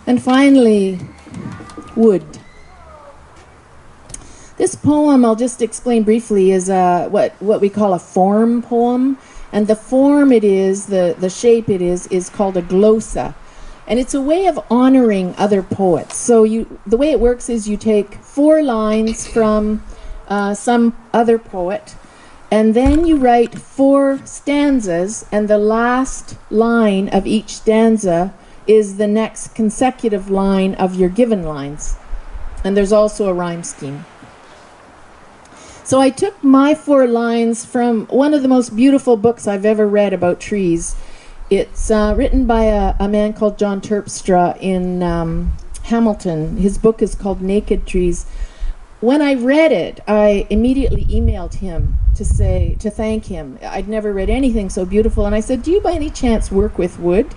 And finally, wood. This poem, I'll just explain briefly, is what we call a form poem. And the form it is, the shape it is called a glossa. And it's a way of honoring other poets. So the way it works is you take 4 lines from some other poet, and then you write 4 stanzas, and the last line of each stanza is the next consecutive line of your given lines. And there's also a rhyme scheme. So I took my 4 lines from one of the most beautiful books I've ever read about trees. It's written by a man called John Terpstra in Hamilton. His book is called Naked Trees. When I read it, I immediately emailed him to thank him. I'd never read anything so beautiful, and I said, "Do you by any chance work with wood?"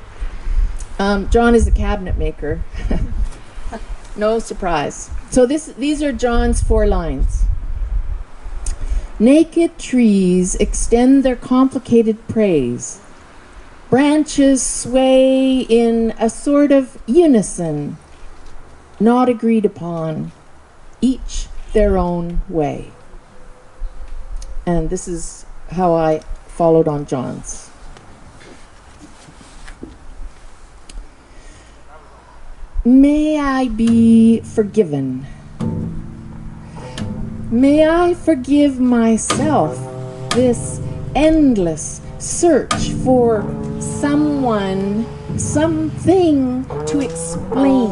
John is a cabinet maker. No surprise. So these are John's 4 lines. Naked trees extend their complicated praise. Branches sway in a sort of unison, not agreed upon, each their own way. And this is how I followed on John's. May I be forgiven. May I forgive myself this endless search for someone, something to explain.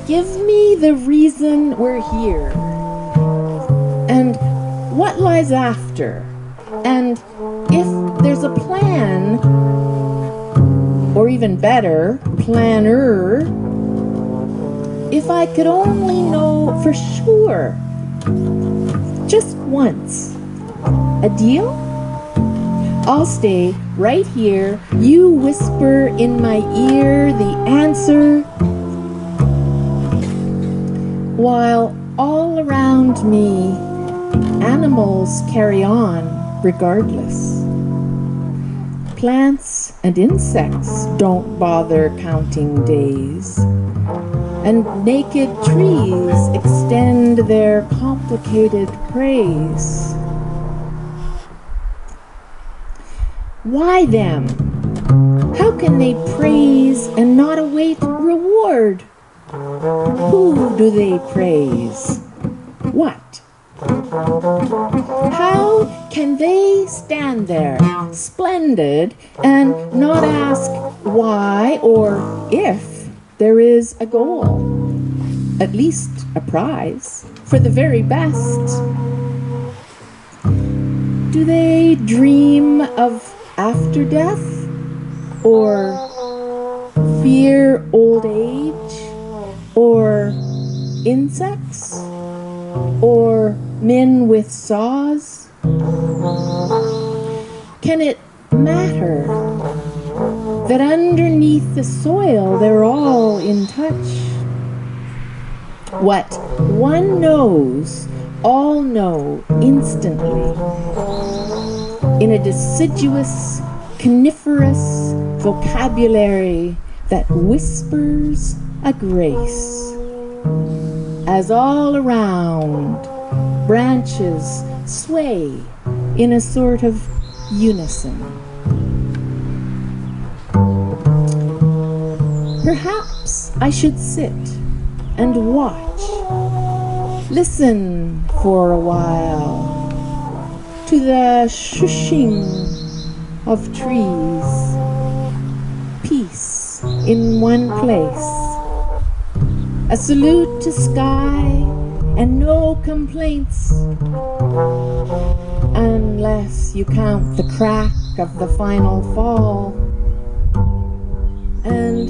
Give me the reason we're here, and what lies after, and if there's a plan, or even better, planner. If I could only know for sure, just once. A deal? I'll stay right here. You whisper in my ear the answer, while all around me animals carry on regardless. Plants and insects don't bother counting days. And naked trees extend their complicated praise. Why them? How can they praise and not await reward? Who do they praise? What? How can they stand there, splendid, and not ask why or if there is a goal, at least a prize, for the very best? Do they dream of after death, or fear old age, or insects, or men with saws? Can it matter that underneath the soil they're all in touch? What one knows, all know instantly, in a deciduous, coniferous vocabulary that whispers a grace, as all around branches sway in a sort of unison. Perhaps I should sit and watch, listen for a while to the shushing of trees, peace in one place, a salute to sky and no complaints, unless you count the crack of the final fall. And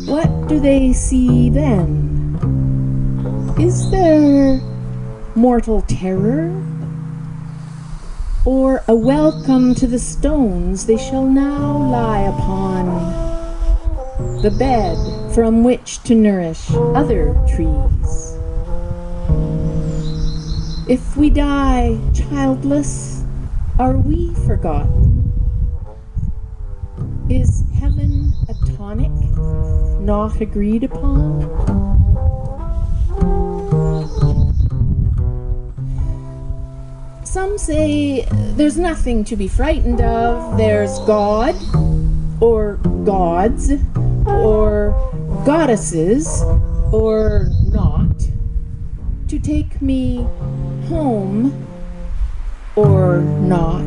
what do they see then? Is there mortal terror? Or a welcome to the stones they shall now lie upon, the bed from which to nourish other trees? If we die childless, are we forgotten? Is heaven a platonic, not agreed upon? Some say there's nothing to be frightened of. There's God, or gods, or goddesses, or not, to take me home, or not.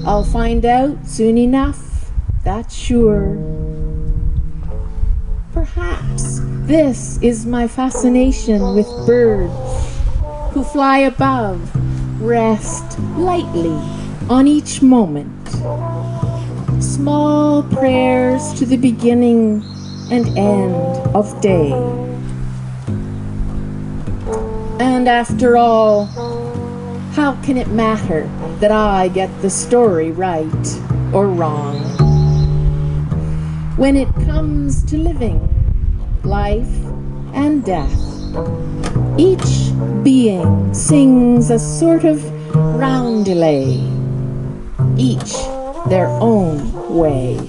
I'll find out soon enough, that's sure. Perhaps this is my fascination with birds who fly above, rest lightly on each moment. Small prayers to the beginning and end of day. And after all, how can it matter that I get the story right or wrong? When it comes to living, life and death, each being sings a sort of roundelay, each their own way.